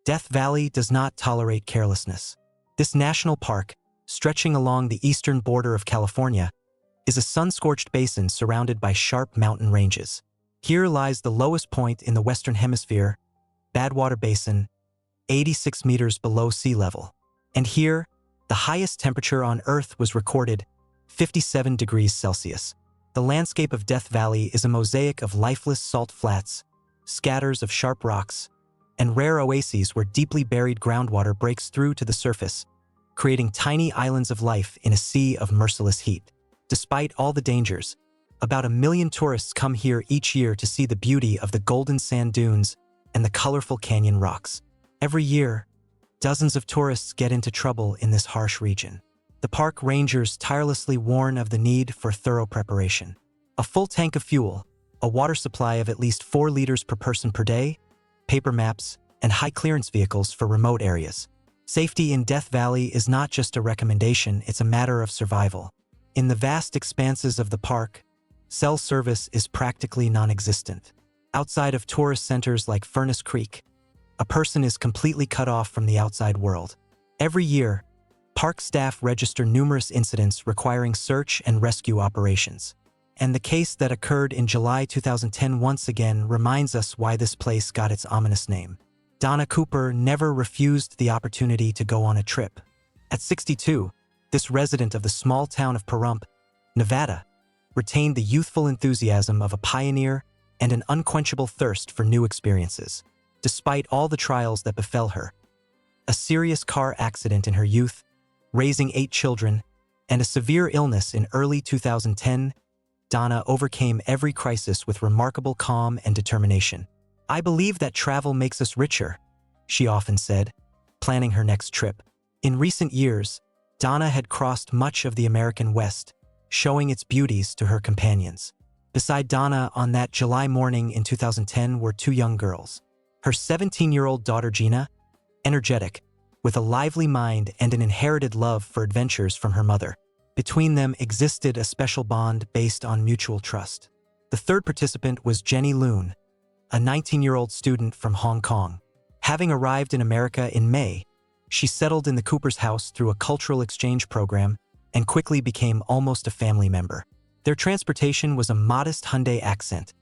Death Valley does not tolerate carelessness. This national park, stretching along the eastern border of California, is a sun-scorched basin surrounded by sharp mountain ranges. Here lies the lowest point in the Western Hemisphere, Badwater Basin, 86 meters below sea level. And here, the highest temperature on Earth was recorded, 57 degrees Celsius. The landscape of Death Valley is a mosaic of lifeless salt flats, scatters of sharp rocks, and rare oases where deeply buried groundwater breaks through to the surface, creating tiny islands of life in a sea of merciless heat. Despite all the dangers, about 1 million tourists come here each year to see the beauty of the golden sand dunes and the colorful canyon rocks. Every year, dozens of tourists get into trouble in this harsh region. The park rangers tirelessly warn of the need for thorough preparation. A full tank of fuel, a water supply of at least 4 liters per person per day, paper maps, and high-clearance vehicles for remote areas. Safety in Death Valley is not just a recommendation, it's a matter of survival. In the vast expanses of the park, cell service is practically non-existent. Outside of tourist centers like Furnace Creek, a person is completely cut off from the outside world. Every year, park staff register numerous incidents requiring search and rescue operations. And the case that occurred in July 2010 once again reminds us why this place got its ominous name. Donna Cooper never refused the opportunity to go on a trip. At 62, this resident of the small town of Pahrump, Nevada, retained the youthful enthusiasm of a pioneer and an unquenchable thirst for new experiences. Despite all the trials that befell her, a serious car accident in her youth, raising 8 children, and a severe illness in early 2010, Donna overcame every crisis with remarkable calm and determination. "I believe that travel makes us richer," she often said, planning her next trip. In recent years, Donna had crossed much of the American West, showing its beauties to her companions. Beside Donna on that July morning in 2010 were 2 young girls. Her 17-year-old daughter Gina, energetic, with a lively mind and an inherited love for adventures from her mother. Between them existed a special bond based on mutual trust. The third participant was Jenny Loon, a 19-year-old student from Hong Kong. Having arrived in America in May, she settled in the Cooper's house through a cultural exchange program and quickly became almost a family member. Their transportation was a modest Hyundai Accent,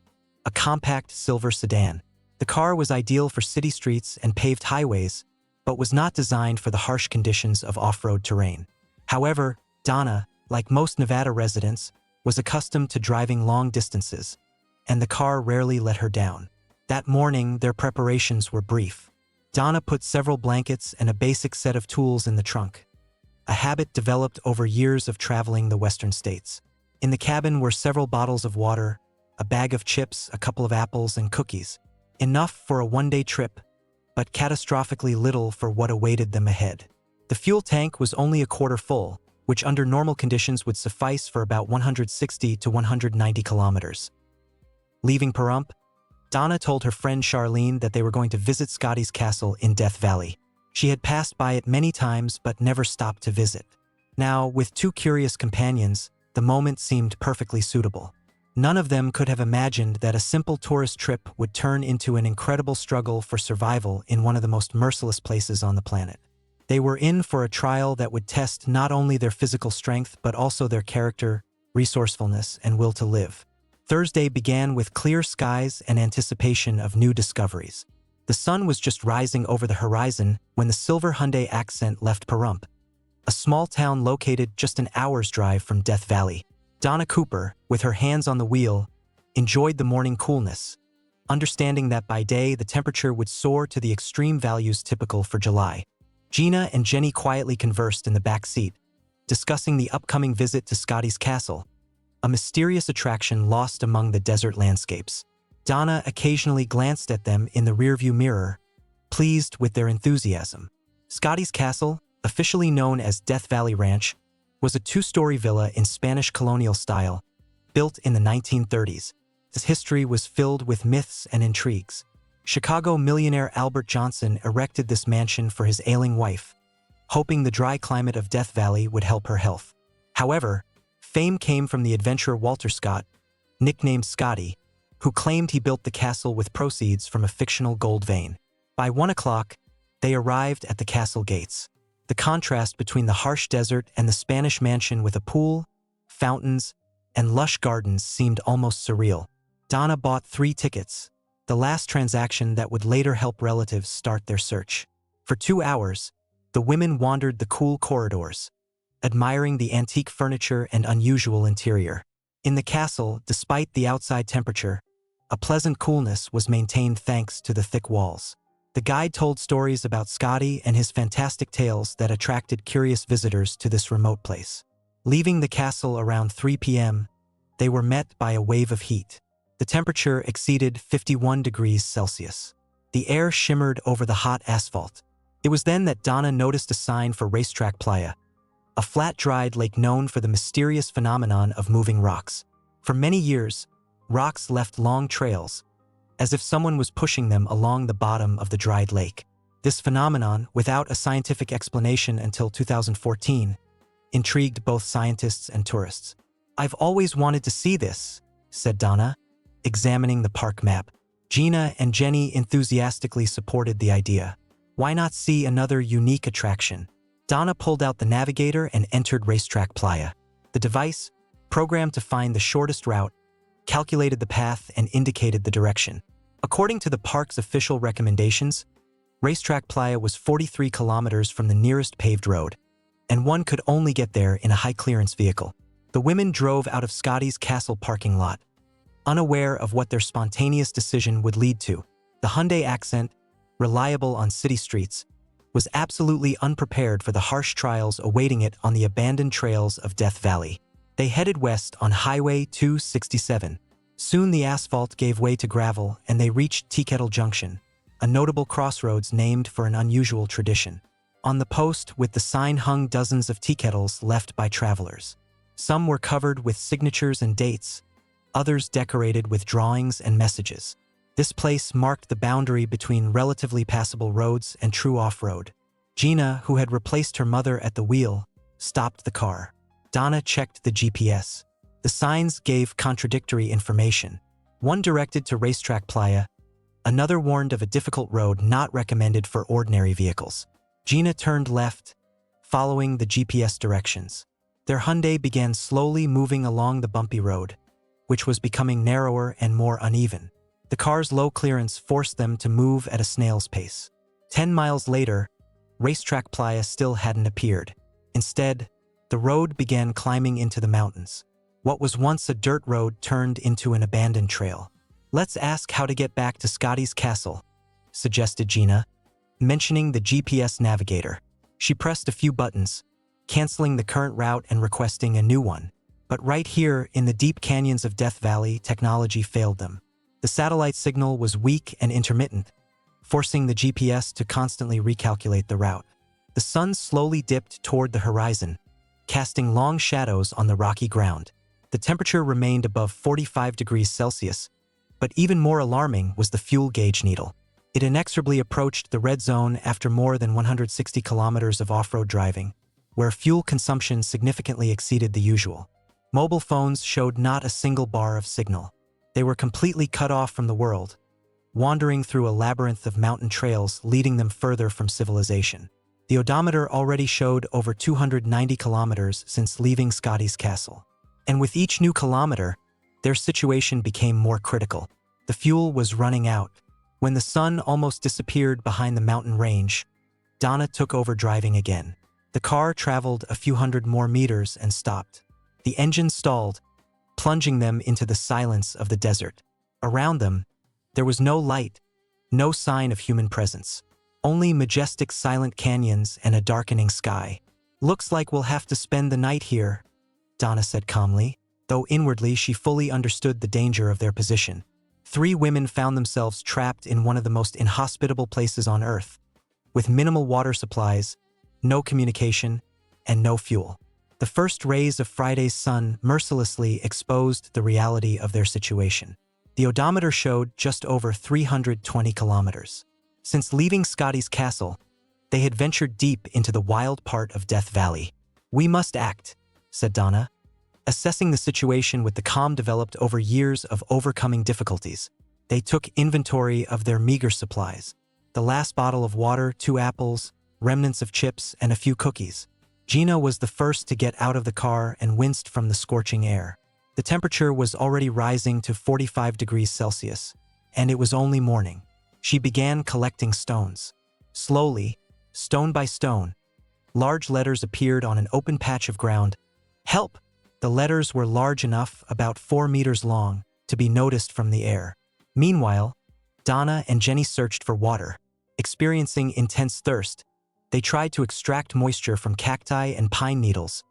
a compact silver sedan. The car was ideal for city streets and paved highways, but was not designed for the harsh conditions of off-road terrain. However, Donna, like most Nevada residents, was accustomed to driving long distances, and the car rarely let her down. That morning, their preparations were brief. Donna put several blankets and a basic set of tools in the trunk, a habit developed over years of traveling the western states. In the cabin were several bottles of water, a bag of chips, a couple of apples, and cookies. Enough for a one-day trip, but catastrophically little for what awaited them ahead. The fuel tank was only a quarter full, which under normal conditions would suffice for about 160 to 190 kilometers. Leaving Pahrump, Donna told her friend Charlene that they were going to visit Scotty's castle in Death Valley. She had passed by it many times but never stopped to visit. Now, with 2 curious companions, the moment seemed perfectly suitable. None of them could have imagined that a simple tourist trip would turn into an incredible struggle for survival in one of the most merciless places on the planet. They were in for a trial that would test not only their physical strength but also their character, resourcefulness, and will to live. Thursday began with clear skies and anticipation of new discoveries. The sun was just rising over the horizon when the silver Hyundai Accent left Pahrump, a small town located just an hour's drive from Death Valley. Donna Cooper, with her hands on the wheel, enjoyed the morning coolness, understanding that by day the temperature would soar to the extreme values typical for July. Gina and Jenny quietly conversed in the back seat, discussing the upcoming visit to Scotty's castle, a mysterious attraction lost among the desert landscapes. Donna occasionally glanced at them in the rearview mirror, pleased with their enthusiasm. Scotty's castle, officially known as Death Valley Ranch, was a 2-story villa in Spanish colonial style, built in the 1930s. Its history was filled with myths and intrigues. Chicago millionaire Albert Johnson erected this mansion for his ailing wife, hoping the dry climate of Death Valley would help her health. However, fame came from the adventurer Walter Scott, nicknamed Scotty, who claimed he built the castle with proceeds from a fictional gold vein. By 1 o'clock, They arrived at the castle gates. The contrast between the harsh desert and the Spanish mansion with a pool, fountains, and lush gardens seemed almost surreal. Donna bought 3 tickets, the last transaction that would later help relatives start their search. For 2 hours, the women wandered the cool corridors, admiring the antique furniture and unusual interior. In the castle, despite the outside temperature, a pleasant coolness was maintained thanks to the thick walls. The guide told stories about Scotty and his fantastic tales that attracted curious visitors to this remote place. Leaving the castle around 3 p.m., they were met by a wave of heat. The temperature exceeded 51 degrees Celsius. The air shimmered over the hot asphalt. It was then that Donna noticed a sign for Racetrack Playa, a flat-dried lake known for the mysterious phenomenon of moving rocks. For many years, rocks left long trails, as if someone was pushing them along the bottom of the dried lake. This phenomenon, without a scientific explanation until 2014, intrigued both scientists and tourists. "I've always wanted to see this," said Donna, examining the park map. Gina and Jenny enthusiastically supported the idea. Why not see another unique attraction? Donna pulled out the navigator and entered Racetrack Playa. The device, programmed to find the shortest route, calculated the path and indicated the direction. According to the park's official recommendations, Racetrack Playa was 43 kilometers from the nearest paved road, and one could only get there in a high-clearance vehicle. The women drove out of Scotty's castle parking lot, unaware of what their spontaneous decision would lead to. The Hyundai Accent, reliable on city streets, was absolutely unprepared for the harsh trials awaiting it on the abandoned trails of Death Valley. They headed west on Highway 267. Soon the asphalt gave way to gravel and they reached Teakettle Junction, a notable crossroads named for an unusual tradition. On the post with the sign hung dozens of tea kettles left by travelers. Some were covered with signatures and dates, others decorated with drawings and messages. This place marked the boundary between relatively passable roads and true off-road. Gina, who had replaced her mother at the wheel, stopped the car. Donna checked the GPS. The signs gave contradictory information. One directed to Racetrack Playa, another warned of a difficult road not recommended for ordinary vehicles. Gina turned left, following the GPS directions. Their Hyundai began slowly moving along the bumpy road, which was becoming narrower and more uneven. The car's low clearance forced them to move at a snail's pace. 10 miles later, Racetrack Playa still hadn't appeared. Instead, the road began climbing into the mountains. What was once a dirt road turned into an abandoned trail. "Let's ask how to get back to Scotty's castle," suggested Gina, mentioning the GPS navigator. She pressed a few buttons, canceling the current route and requesting a new one. But right here, in the deep canyons of Death Valley, technology failed them. The satellite signal was weak and intermittent, forcing the GPS to constantly recalculate the route. The sun slowly dipped toward the horizon, casting long shadows on the rocky ground. The temperature remained above 45 degrees Celsius, but even more alarming was the fuel gauge needle. It inexorably approached the red zone after more than 160 kilometers of off-road driving, where fuel consumption significantly exceeded the usual. Mobile phones showed not a single bar of signal. They were completely cut off from the world, wandering through a labyrinth of mountain trails leading them further from civilization. The odometer already showed over 290 kilometers since leaving Scotty's castle. And with each new kilometer, their situation became more critical. The fuel was running out. When the sun almost disappeared behind the mountain range, Donna took over driving again. The car traveled a few hundred more meters and stopped. The engine stalled, plunging them into the silence of the desert. Around them, there was no light, no sign of human presence. Only majestic silent canyons and a darkening sky. "Looks like we'll have to spend the night here," Donna said calmly, though inwardly she fully understood the danger of their position. 3 women found themselves trapped in one of the most inhospitable places on Earth, with minimal water supplies, no communication, and no fuel. The first rays of Friday's sun mercilessly exposed the reality of their situation. The odometer showed just over 320 kilometers. Since leaving Scotty's castle, they had ventured deep into the wild part of Death Valley. "We must act," said Donna, assessing the situation with the calm developed over years of overcoming difficulties. They took inventory of their meager supplies. the last bottle of water, 2 apples, remnants of chips, and a few cookies. Gina was the first to get out of the car and winced from the scorching air. The temperature was already rising to 45 degrees Celsius, and it was only morning. She began collecting stones. Slowly, stone by stone, large letters appeared on an open patch of ground. Help! The letters were large enough, about 4 meters long, to be noticed from the air. Meanwhile, Donna and Jenny searched for water. Experiencing intense thirst, they tried to extract moisture from cacti and pine needles,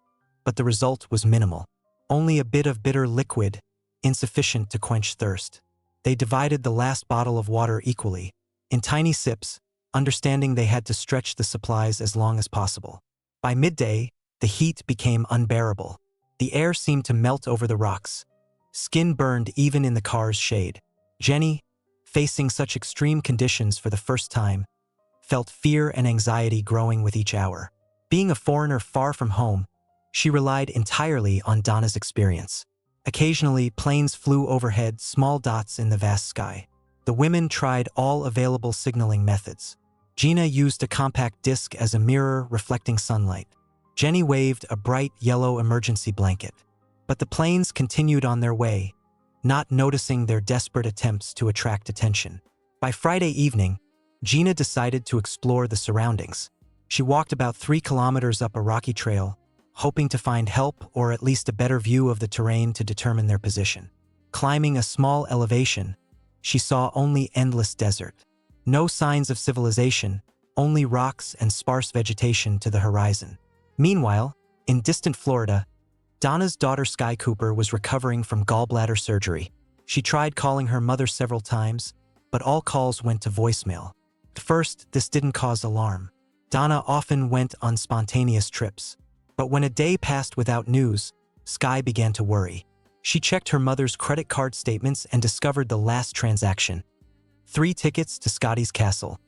but the result was minimal. Only a bit of bitter liquid, insufficient to quench thirst. They divided the last bottle of water equally, in tiny sips, understanding they had to stretch the supplies as long as possible. By midday, the heat became unbearable. The air seemed to melt over the rocks. Skin burned even in the car's shade. Jenny, facing such extreme conditions for the first time, felt fear and anxiety growing with each hour. Being a foreigner far from home, she relied entirely on Donna's experience. Occasionally, planes flew overhead, small dots in the vast sky. The women tried all available signaling methods. Gina used a compact disc as a mirror reflecting sunlight. Jenny waved a bright yellow emergency blanket. But the planes continued on their way, not noticing their desperate attempts to attract attention. By Friday evening, Gina decided to explore the surroundings. She walked about 3 kilometers up a rocky trail, hoping to find help or at least a better view of the terrain to determine their position. Climbing a small elevation, she saw only endless desert. No signs of civilization, only rocks and sparse vegetation to the horizon. Meanwhile, in distant Florida, Donna's daughter Sky Cooper was recovering from gallbladder surgery. She tried calling her mother several times, but all calls went to voicemail. At first, this didn't cause alarm. Donna often went on spontaneous trips. But when a day passed without news, Sky began to worry. She checked her mother's credit card statements and discovered the last transaction. 3 tickets to Scotty's Castle,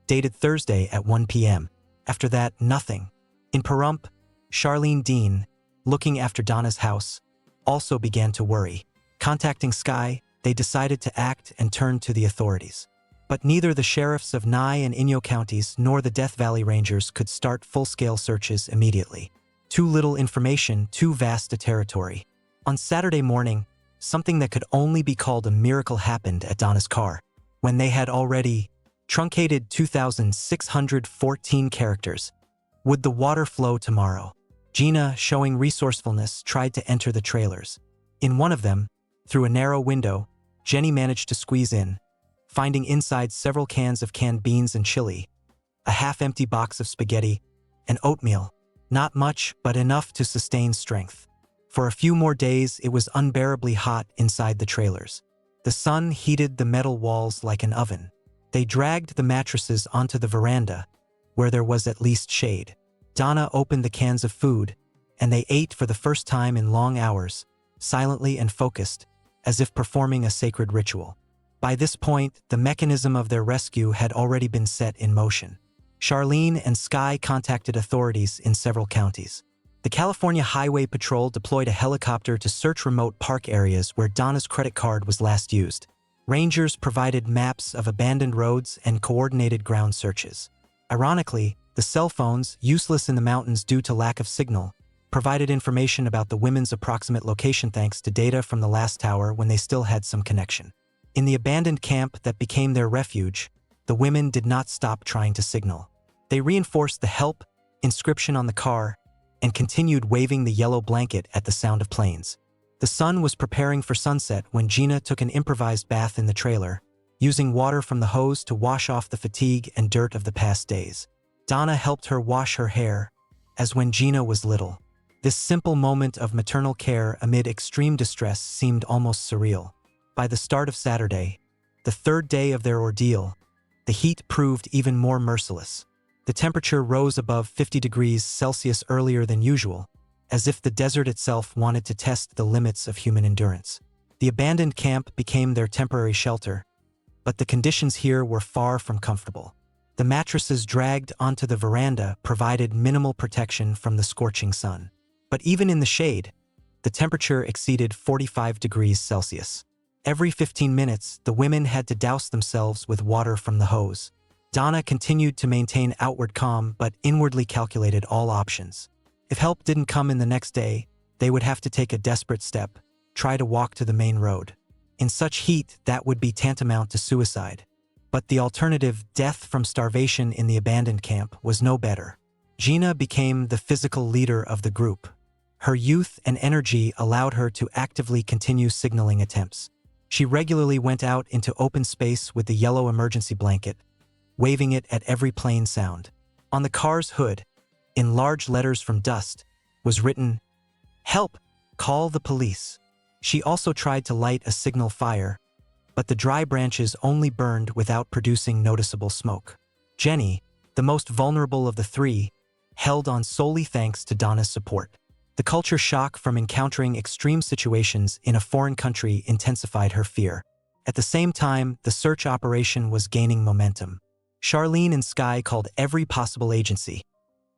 dated Thursday at 1 p.m. After that, nothing. In Pahrump, Charlene Dean, looking after Donna's house, also began to worry. Contacting Sky, they decided to act and turned to the authorities. But neither the sheriffs of Nye and Inyo counties nor the Death Valley Rangers could start full-scale searches immediately. Too little information, too vast a territory. On Saturday morning, something that could only be called a miracle happened at Donna's car. When they had already truncated 2,614 characters. Would the water flow tomorrow? Gina, showing resourcefulness, tried to enter the trailers. In one of them, through a narrow window, Jenny managed to squeeze in, finding inside several cans of canned beans and chili, a half-empty box of spaghetti, and oatmeal. Not much, but enough to sustain strength. For a few more days, it was unbearably hot inside the trailers. The sun heated the metal walls like an oven. They dragged the mattresses onto the veranda, where there was at least shade. Donna opened the cans of food, and they ate for the first time in long hours, silently and focused, as if performing a sacred ritual. By this point, the mechanism of their rescue had already been set in motion. Charlene and Sky contacted authorities in several counties. The California Highway Patrol deployed a helicopter to search remote park areas where Donna's credit card was last used. Rangers provided maps of abandoned roads and coordinated ground searches. Ironically, the cell phones, useless in the mountains due to lack of signal, provided information about the women's approximate location thanks to data from the last tower when they still had some connection. In the abandoned camp that became their refuge, the women did not stop trying to signal. They reinforced the help inscription on the car and continued waving the yellow blanket at the sound of planes. The sun was preparing for sunset when Gina took an improvised bath in the trailer, using water from the hose to wash off the fatigue and dirt of the past days. Donna helped her wash her hair, as when Gina was little. This simple moment of maternal care amid extreme distress seemed almost surreal. By the start of Saturday, the 3rd day of their ordeal, the heat proved even more merciless. The temperature rose above 50 degrees Celsius earlier than usual, as if the desert itself wanted to test the limits of human endurance. The abandoned camp became their temporary shelter, but the conditions here were far from comfortable. The mattresses dragged onto the veranda provided minimal protection from the scorching sun. But even in the shade, the temperature exceeded 45 degrees Celsius. Every 15 minutes, the women had to douse themselves with water from the hose. Donna continued to maintain outward calm but inwardly calculated all options. If help didn't come in the next day, they would have to take a desperate step, try to walk to the main road. In such heat, that would be tantamount to suicide. But the alternative, death from starvation in the abandoned camp, was no better. Gina became the physical leader of the group. Her youth and energy allowed her to actively continue signaling attempts. She regularly went out into open space with the yellow emergency blanket, waving it at every plane sound. On the car's hood, in large letters from dust, was written, "Help! Call the police." She also tried to light a signal fire, but the dry branches only burned without producing noticeable smoke. Jenny, the most vulnerable of the three, held on solely thanks to Donna's support. The culture shock from encountering extreme situations in a foreign country intensified her fear. At the same time, the search operation was gaining momentum. Charlene and Sky called every possible agency: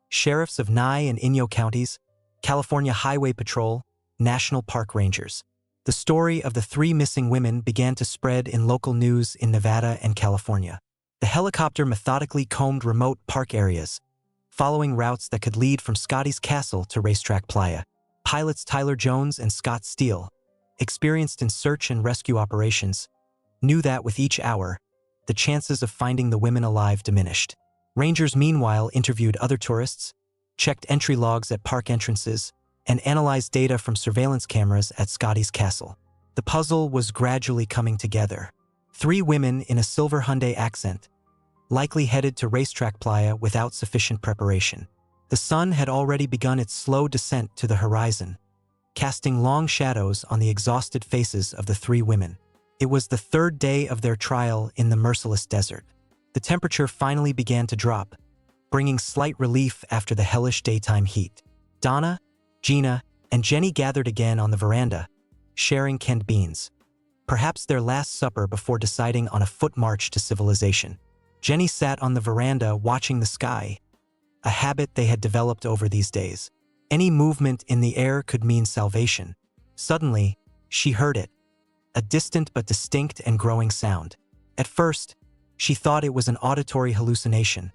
sheriffs of Nye and Inyo counties, California Highway Patrol, National Park Rangers. The story of the three missing women began to spread in local news in Nevada and California. The helicopter methodically combed remote park areas, following routes that could lead from Scotty's Castle to Racetrack Playa. Pilots Tyler Jones and Scott Steele, experienced in search and rescue operations, knew that with each hour, the chances of finding the women alive diminished. Rangers meanwhile interviewed other tourists, checked entry logs at park entrances, and analyzed data from surveillance cameras at Scotty's Castle. The puzzle was gradually coming together. Three women in a silver Hyundai Accent, likely headed to Racetrack Playa without sufficient preparation. The sun had already begun its slow descent to the horizon, casting long shadows on the exhausted faces of the three women. It was the third day of their trial in the merciless desert. The temperature finally began to drop, bringing slight relief after the hellish daytime heat. Donna, Gina, and Jenny gathered again on the veranda, sharing canned beans, perhaps their last supper before deciding on a foot march to civilization. Jenny sat on the veranda watching the sky, a habit they had developed over these days. Any movement in the air could mean salvation. Suddenly, she heard it, a distant but distinct and growing sound. At first, she thought it was an auditory hallucination,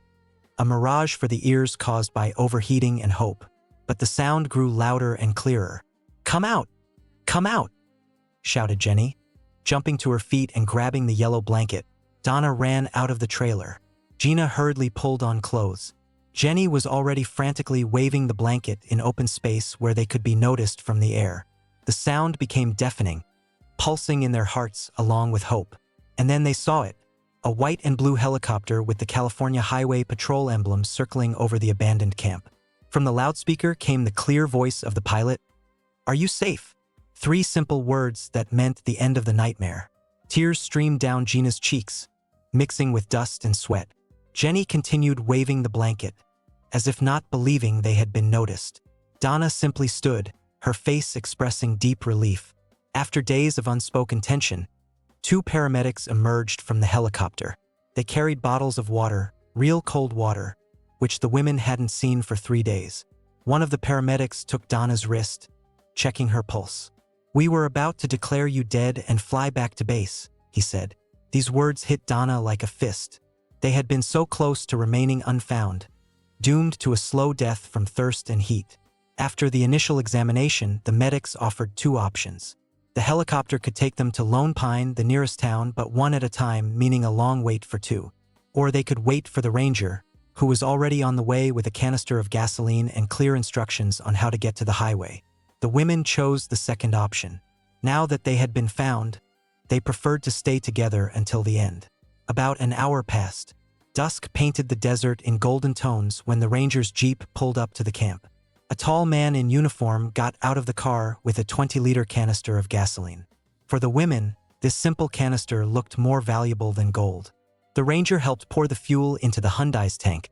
a mirage for the ears caused by overheating and hope. But the sound grew louder and clearer. "Come out! Come out!" shouted Jenny. Jumping to her feet and grabbing the yellow blanket, Donna ran out of the trailer. Gina hurriedly pulled on clothes. Jenny was already frantically waving the blanket in open space where they could be noticed from the air. The sound became deafening, pulsing in their hearts along with hope. And then they saw it, a white and blue helicopter with the California Highway Patrol emblem circling over the abandoned camp. From the loudspeaker came the clear voice of the pilot. "Are you safe?" Three simple words that meant the end of the nightmare. Tears streamed down Gina's cheeks, mixing with dust and sweat. Jenny continued waving the blanket, as if not believing they had been noticed. Donna simply stood, her face expressing deep relief. After days of unspoken tension, two paramedics emerged from the helicopter. They carried bottles of water, real cold water, which the women hadn't seen for 3 days. One of the paramedics took Donna's wrist, checking her pulse. "We were about to declare you dead and fly back to base," he said. These words hit Donna like a fist. They had been so close to remaining unfound, doomed to a slow death from thirst and heat. After the initial examination, the medics offered two options. The helicopter could take them to Lone Pine, the nearest town, but one at a time, meaning a long wait for two. Or they could wait for the ranger, who was already on the way with a canister of gasoline and clear instructions on how to get to the highway. The women chose the second option. Now that they had been found, they preferred to stay together until the end. About an hour passed. Dusk painted the desert in golden tones when the ranger's jeep pulled up to the camp. A tall man in uniform got out of the car with a 20-liter canister of gasoline. For the women, this simple canister looked more valuable than gold. The ranger helped pour the fuel into the Hyundai's tank,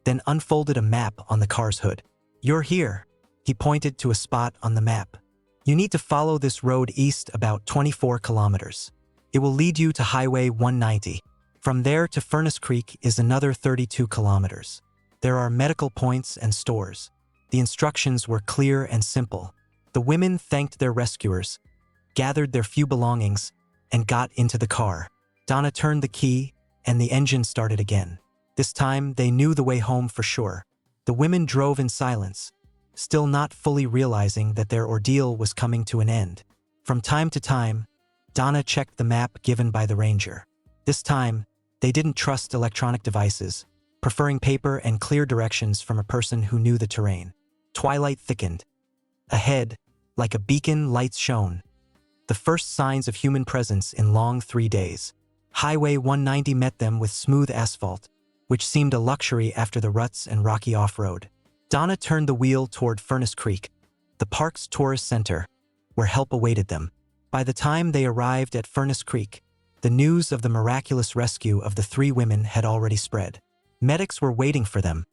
then unfolded a map on the car's hood. "You're here," he pointed to a spot on the map. "You need to follow this road east about 24 kilometers. It will lead you to Highway 190. From there to Furnace Creek is another 32 kilometers. There are medical points and stores." The instructions were clear and simple. The women thanked their rescuers, gathered their few belongings, and got into the car. Donna turned the key, and the engine started again. This time, they knew the way home for sure. The women drove in silence, still not fully realizing that their ordeal was coming to an end. From time to time, Donna checked the map given by the ranger. This time, they didn't trust electronic devices, preferring paper and clear directions from a person who knew the terrain. Twilight thickened. Ahead, like a beacon, lights shone. The first signs of human presence in long 3 days. Highway 190 met them with smooth asphalt, which seemed a luxury after the ruts and rocky off-road. Donna turned the wheel toward Furnace Creek, the park's tourist center, where help awaited them. By the time they arrived at Furnace Creek, the news of the miraculous rescue of the 3 women had already spread. Medics were waiting for them,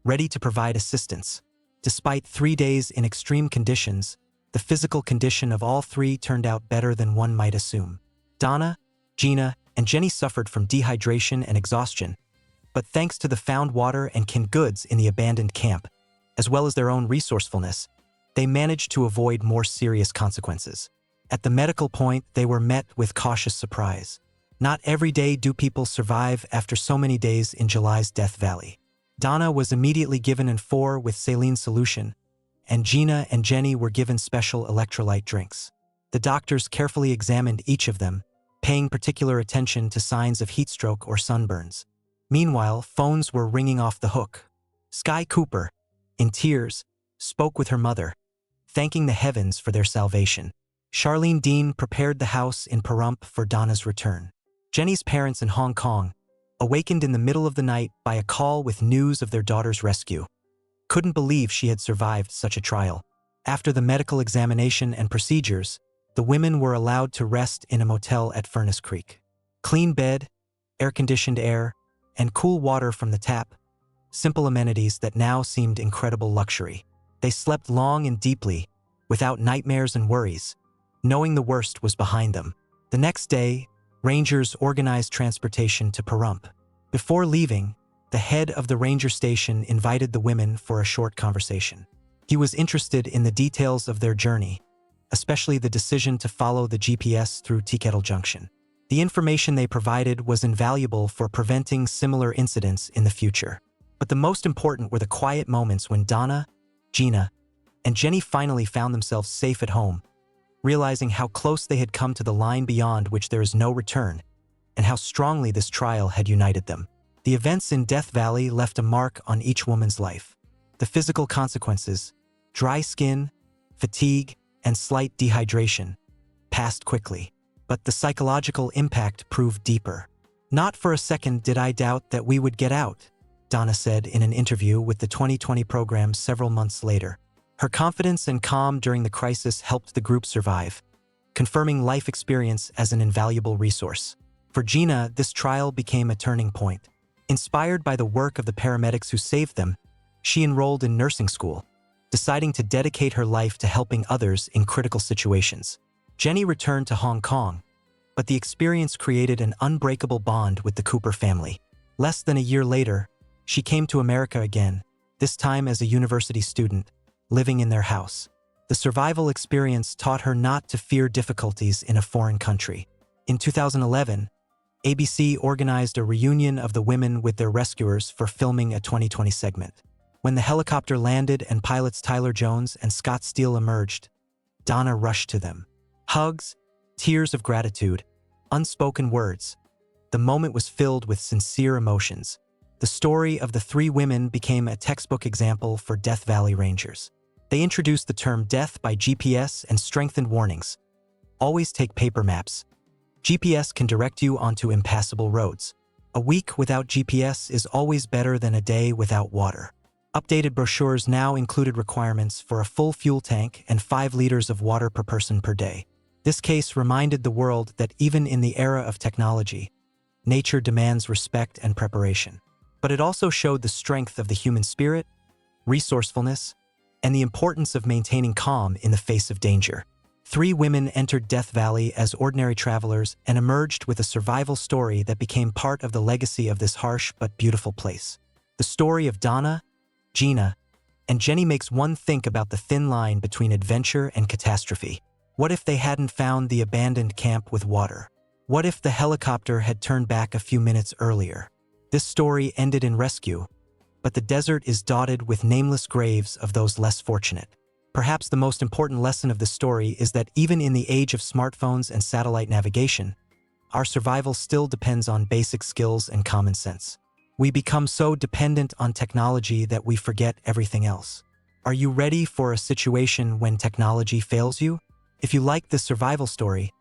ready to provide assistance. Despite 3 days in extreme conditions, the physical condition of all 3 turned out better than one might assume. Donna, Gina, and Jenny suffered from dehydration and exhaustion, but thanks to the found water and canned goods in the abandoned camp, as well as their own resourcefulness, they managed to avoid more serious consequences. At the medical point, they were met with cautious surprise. Not every day do people survive after so many days in July's Death Valley. Donna was immediately given an 4 with saline solution, and Gina and Jenny were given special electrolyte drinks. The doctors carefully examined each of them, paying particular attention to signs of heat stroke or sunburns. Meanwhile, phones were ringing off the hook. Sky Cooper, in tears, spoke with her mother, thanking the heavens for their salvation. Charlene Dean prepared the house in Pahrump for Donna's return. Jenny's parents in Hong Kong, awakened in the middle of the night by a call with news of their daughter's rescue, couldn't believe she had survived such a trial. After the medical examination and procedures, the women were allowed to rest in a motel at Furnace Creek. Clean bed, air-conditioned air, and cool water from the tap, simple amenities that now seemed incredible luxury. They slept long and deeply, without nightmares and worries, knowing the worst was behind them. The next day, rangers organized transportation to Pahrump. Before leaving, the head of the ranger station invited the women for a short conversation. He was interested in the details of their journey, especially the decision to follow the GPS through Teakettle Junction. The information they provided was invaluable for preventing similar incidents in the future. But the most important were the quiet moments when Donna, Gina, and Jenny finally found themselves safe at home, realizing how close they had come to the line beyond which there is no return, and how strongly this trial had united them. The events in Death Valley left a mark on each woman's life. The physical consequences, dry skin, fatigue, and slight dehydration, passed quickly. But the psychological impact proved deeper. "Not for a second did I doubt that we would get out," Donna said in an interview with the 2020 program several months later. Her confidence and calm during the crisis helped the group survive, confirming life experience as an invaluable resource. For Gina, this trial became a turning point. Inspired by the work of the paramedics who saved them, she enrolled in nursing school, deciding to dedicate her life to helping others in critical situations. Jenny returned to Hong Kong, but the experience created an unbreakable bond with the Cooper family. Less than a year later, she came to America again, this time as a university student, living in their house. The survival experience taught her not to fear difficulties in a foreign country. In 2011, ABC organized a reunion of the women with their rescuers for filming a 2020 segment. When the helicopter landed and pilots Tyler Jones and Scott Steele emerged, Donna rushed to them. Hugs, tears of gratitude, unspoken words. The moment was filled with sincere emotions. The story of the 3 women became a textbook example for Death Valley Rangers. They introduced the term death by GPS and strengthened warnings. Always take paper maps. GPS can direct you onto impassable roads. A week without GPS is always better than a day without water. Updated brochures now included requirements for a full fuel tank and 5 liters of water per person per day. This case reminded the world that even in the era of technology, nature demands respect and preparation. But it also showed the strength of the human spirit, resourcefulness, and the importance of maintaining calm in the face of danger. 3 women entered Death Valley as ordinary travelers and emerged with a survival story that became part of the legacy of this harsh but beautiful place. The story of Donna, Gina, and Jenny makes one think about the thin line between adventure and catastrophe. What if they hadn't found the abandoned camp with water? What if the helicopter had turned back a few minutes earlier? This story ended in rescue, but the desert is dotted with nameless graves of those less fortunate. Perhaps the most important lesson of this story is that even in the age of smartphones and satellite navigation, our survival still depends on basic skills and common sense. We become so dependent on technology that we forget everything else. Are you ready for a situation when technology fails you? If you like this survival story,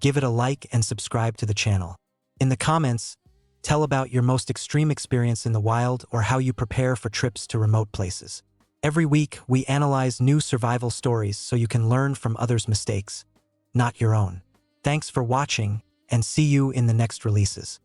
give it a like and subscribe to the channel. In the comments, tell about your most extreme experience in the wild or how you prepare for trips to remote places. Every week, we analyze new survival stories so you can learn from others' mistakes, not your own. Thanks for watching, and see you in the next releases.